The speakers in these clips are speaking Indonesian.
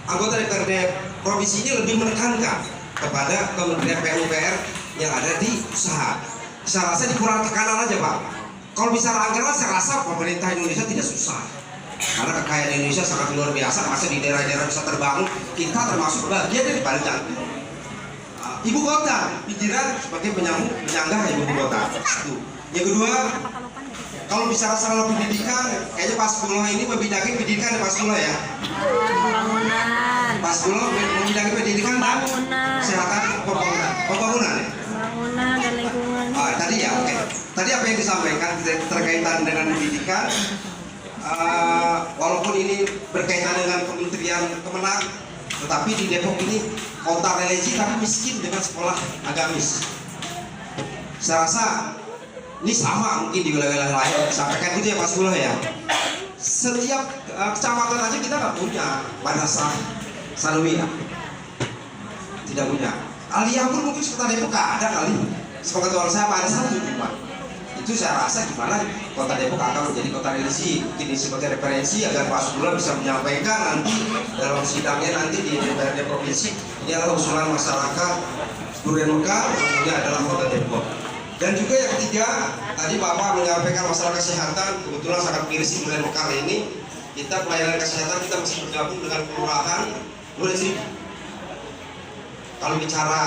anggota DPRD provinsi ini lebih menekankan kepada Kementerian PUPR yang ada di usaha. Saya rasa dikurang tekanan aja Pak. Kalau bicara anggaran saya rasa pemerintah Indonesia tidak susah. Karena kekayaan Indonesia sangat luar biasa, masa di daerah-daerah bisa terbangun, kita termasuk bagian dari Banten. Ibu kota, pikiran sebagai penyangga ibu kota. Satu. Yang kedua, kalau bicara soal pendidikan, kayaknya Pak Sekolah ini membidangi pendidikan ya Pak Sekolah ya. Pembangunan. Pak Sekolah membidangi pendidikan dan kesehatan pembangunan ya. Pembangunan dan lingkungan. Tadi ya, oke. Tadi apa yang disampaikan terkaitan dengan pendidikan, walaupun ini berkaitan dengan Kementerian Kemenak, tetapi di Depok ini kota religi tapi miskin dengan sekolah agamis. Saya rasa ini sama mungkin di wilayah lain. Sampaikan gitu ya Pak Sekolah ya. Setiap kecamatan aja kita nggak punya madrasah sanawiyah, tidak punya. Aliyah pun mungkin sekitar Depok nggak ada kali. Sepengetahuan saya ada satu Pak. Itu saya rasa gimana kota Depok akan menjadi kota religi, mungkin ini sebagai referensi agar Pak Sekolah bisa menyampaikan nanti dalam sidangnya nanti di DPRD provinsi. Ini adalah usulan masyarakat Durian Mekar, kemudian adalah kota Depok. Dan juga yang ketiga, tadi Bapak menyampaikan masalah kesehatan, kebetulan sangat miris di Durian Mekar ini. Kita pelayanan kesehatan kita masih bergabung dengan kelurahan. Boleh sih. Kalau bicara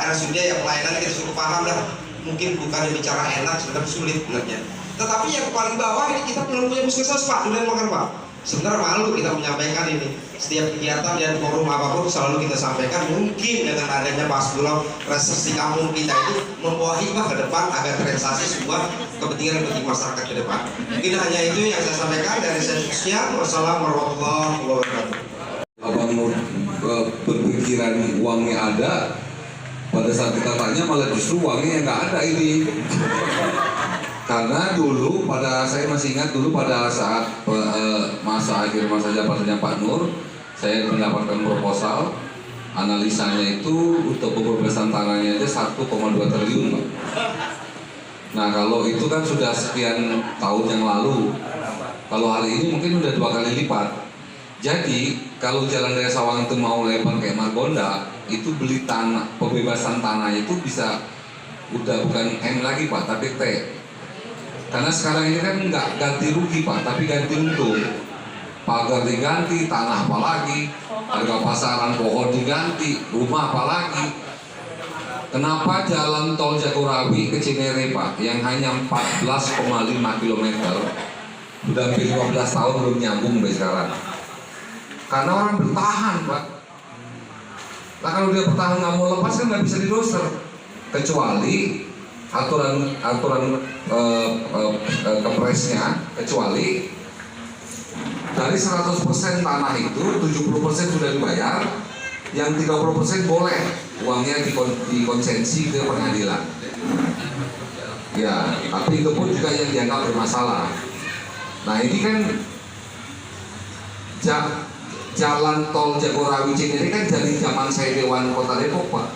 RSUD yang pelayanan kita cukup paham lah. Mungkin bukan bicara enak, sebenarnya sulit sebenarnya. Tetapi yang paling bawah ini kita belum punya puskesmas Pak, Durian Mekar Pak. Sebenarnya malu kita menyampaikan ini. Setiap kegiatan dan forum apapun selalu kita sampaikan. Mungkin dengan adanya Pak Sekolah, resersi kampung kita itu membawa hikmah ke depan agar terrealisasi sebuah kepentingan masyarakat ke depan. Mungkin hanya itu yang saya sampaikan dari saya. Sekian. Wassalamualaikum warahmatullahi wabarakatuh. Abang berpikiran uangnya ada, pada saat kita tanya malah justru uangnya yang nggak ada ini. Karena dulu saya masih ingat dulu pada saat masa jabatannya Pak Nur, saya mendapatkan proposal, analisanya itu untuk pembebasan tanahnya aja 1,2 triliun Pak. Nah kalau itu kan sudah sekian tahun yang lalu, kalau hari ini mungkin udah 2 kali lipat. Jadi kalau Jalan Raya Sawangan itu mau lebar kayak Margonda, itu beli tanah, pembebasan tanahnya itu bisa udah bukan M lagi Pak, tapi T. Karena sekarang ini kan nggak ganti rugi Pak, tapi ganti untung. Pagar diganti, tanah apalagi, harga pasaran pohon diganti, rumah apalagi. Kenapa jalan tol Jagorawi ke Cinere Pak, yang hanya 14,5 km, udah hampir 15 tahun belum nyambung sampai sekarang? Karena orang bertahan Pak. Nah kalau dia bertahan nggak mau lepas kan nggak bisa didoser, kecuali aturan kepresnya, kecuali dari 100% tanah itu 70% sudah dibayar, yang 30% boleh uangnya dikonsensi ke pengadilan. Ya, tapi itu pun juga yang dianggap bermasalah. Nah ini kan jalan tol Jagorawi Cinere kan dari zaman saya Dewan Kota Depok Pak,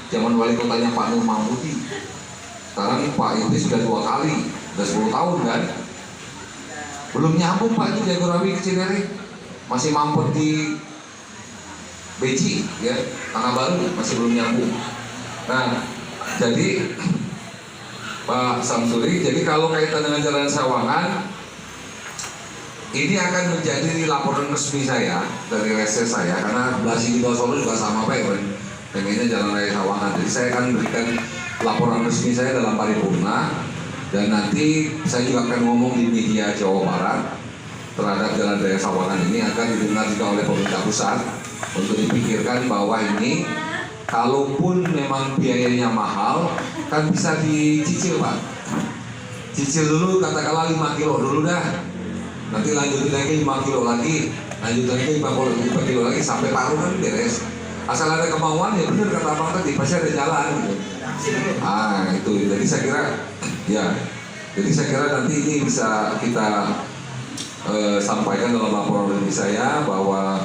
zaman wali kotanya Pak Nur Mahmudi. Sekarang Pak ini sudah 2 kali, sudah 10 tahun kan, belum nyambung Pak itu Jagorawi ke Cinere, masih mampet di Beji ya, Tanah Baru masih belum nyambung. Nah jadi Pak Samsuri, jadi kalau kaitan dengan Jalan Sawangan, ini akan menjadi laporan resmi saya dari reses saya, karena Blasi di Solo juga sama Pak, pengennya Jalan Raya Sawangan. Jadi saya akan berikan laporan resmi saya dalam paripurna, dan nanti saya juga akan ngomong di media Jawa Barat terhadap Jalan Raya Sawangan ini akan didengar juga oleh pemerintah pusat untuk dipikirkan bahwa ini kalaupun memang biayanya mahal kan bisa dicicil Pak, cicil dulu katakanlah 5 kilo dulu dah, nanti lanjutin lagi 5 kilo lagi, lanjutin lagi 5 kilo lagi sampai paruh kan beres. Asal ada kemauan ya benar kata abang tadi, pasti ada jalan gitu. Itu jadi saya kira ya, jadi saya kira nanti ini bisa kita sampaikan dalam laporan dari saya bahwa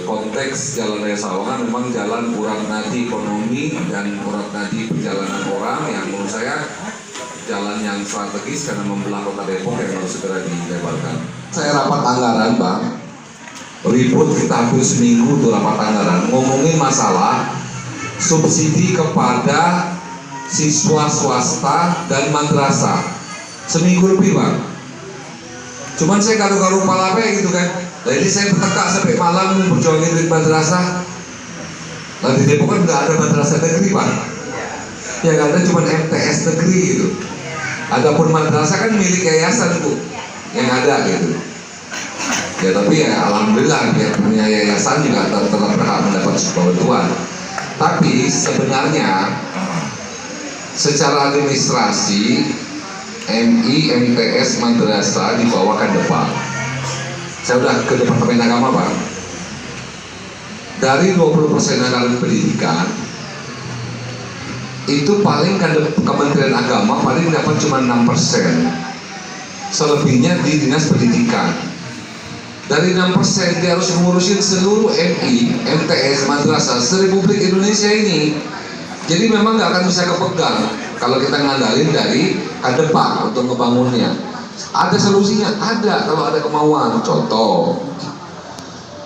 konteks Jalan Raya Sawangan memang jalan urat nadi ekonomi dan urat nadi perjalanan orang yang menurut saya jalan yang strategis karena membelah kota Depok yang harus segera dilebarkan. Saya rapat anggaran Bang, ribut kita hampir seminggu tuh rapat anggaran ngomongin masalah subsidi kepada siswa swasta dan madrasah. Seminggu lebih Pak. Cuman saya garu-garu palape gitu kan. Jadi saya bertekak sampai malam berjuangin duit madrasah. Nah di Depok kan nggak ada madrasah negeri Pak. Yang ada cuma MTS negeri gitu. Adapun madrasah kan milik yayasan Bu, yang ada gitu. Ya tapi ya alhamdulillah ya punya yayasan juga tetap berhak mendapat bantuan. Tapi sebenarnya secara administrasi MI, MTS, madrasah dibawakan depan. Saya udah ke Departemen Agama Pak. Dari 20% anggaran pendidikan itu paling kan Kementerian Agama paling dapat cuma 6%. Selebihnya di Dinas Pendidikan. Dari 6% dia harus ngurusin seluruh MI, MTS, madrasah se-Republik Indonesia ini. Jadi memang nggak akan bisa kepegang kalau kita ngandalin dari Kadepak untuk ngebangunnya. Ada solusinya, ada kalau ada kemauan. Contoh,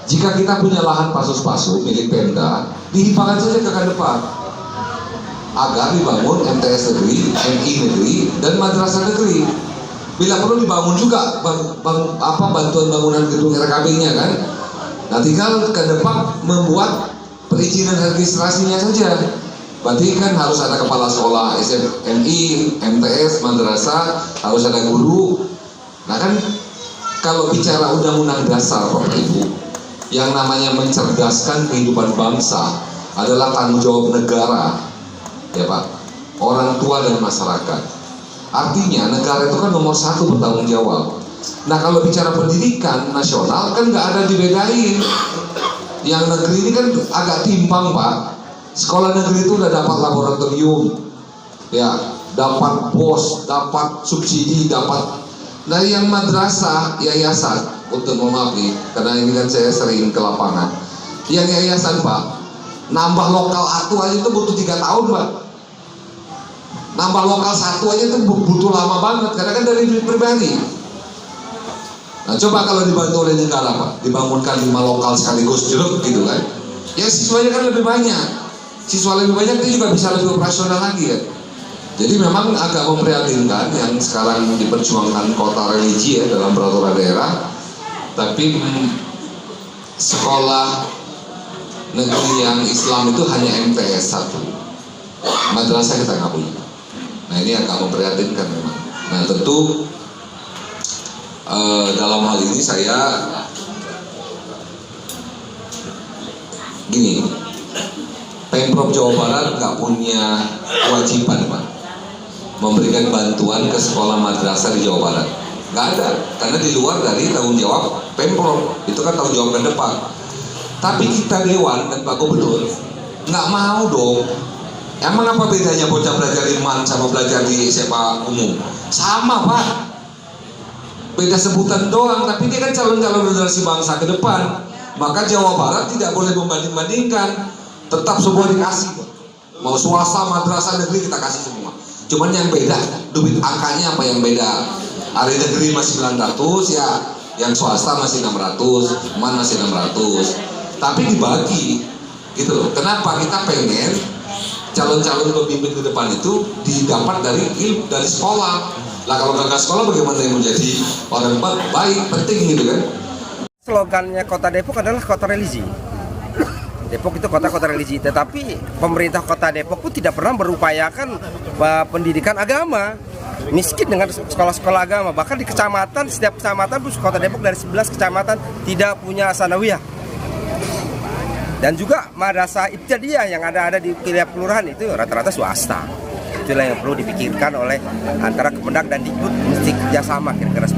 jika kita punya lahan pasus-pasu milik Pemda, dihibahkan saja ke Kadepak agar dibangun MTS negeri, MI negeri, dan madrasah negeri. Bila perlu dibangun juga bantuan bangunan gedung RKB-nya kan. Nah tinggal Kadepak membuat perizinan registrasinya saja. Berarti kan harus ada kepala sekolah MI, MTS, madrasah, harus ada guru. Nah kan kalau bicara undang-undang dasar Bapak Ibu, yang namanya mencerdaskan kehidupan bangsa adalah tanggung jawab negara, ya Pak, orang tua dan masyarakat. Artinya negara itu kan nomor 1 bertanggung jawab. Nah kalau bicara pendidikan nasional kan nggak ada dibedain. Yang negeri ini kan agak timpang Pak. Sekolah negeri itu udah dapat laboratorium, ya, dapat BOS, dapat subsidi, dapat. Nah yang madrasah, yayasan, untuk mohon maaf nih, karena ini kan saya sering ke lapangan. Yang yayasan Pak, nambah lokal satu aja itu butuh 3 tahun Pak. Nambah lokal satu aja itu butuh lama banget, karena kan dari duit pribadi. Nah coba kalau dibantu oleh negara Pak, dibangunkan 5 lokal sekaligus jeruk gitu kan, ya siswanya kan lebih banyak. Siswa lebih banyak dia juga bisa lebih operasional lagi kan. Jadi memang agak memprihatinkan yang sekarang diperjuangkan kota religi ya dalam peraturan daerah. Tapi sekolah negeri yang Islam itu hanya MTS 1, madrasah kita nggak punya. Nah ini agak memprihatinkan memang. Nah tentu dalam hal ini saya gini, Pemprov Jawa Barat nggak punya kewajiban Pak memberikan bantuan ke sekolah madrasah di Jawa Barat. Nggak ada, karena di luar dari tanggung jawab Pemprov, itu kan tanggung jawab ke depan. Tapi kita Dewan dan Pak Gubernur nggak mau dong. Emang apa bedanya bocah belajar iman sama belajar di SMA umum? Sama Pak, beda sebutan doang, tapi dia kan calon-calon generasi bangsa ke depan. Maka Jawa Barat tidak boleh membanding-bandingkan, tetap semua dikasih. Mau swasta, madrasah, negeri kita kasih semua. Cuman yang beda, duit angkanya apa yang beda. Hari negeri masih 900 ya, yang swasta masih 600, man masih 600. Tapi dibagi, gitu loh. Kenapa? Kita pengen calon-calon pemimpin ke depan itu didapat dari sekolah. Lah kalau gagal sekolah bagaimana yang menjadi orang baik, penting gitu kan. Slogannya Kota Depok adalah kota religi. Depok itu kota religi, tetapi pemerintah Kota Depok pun tidak pernah berupayakan pendidikan agama. Miskin dengan sekolah-sekolah agama. Bahkan di kecamatan, setiap kecamatan pun Kota Depok dari 11 kecamatan tidak punya sanawiyah. Dan juga madrasah ibtidaiyah yang ada di tiap kelurahan itu rata-rata swasta. Itulah yang perlu dipikirkan oleh antara Kemendag dan Dikbud, mesti kerjasama kira-kira.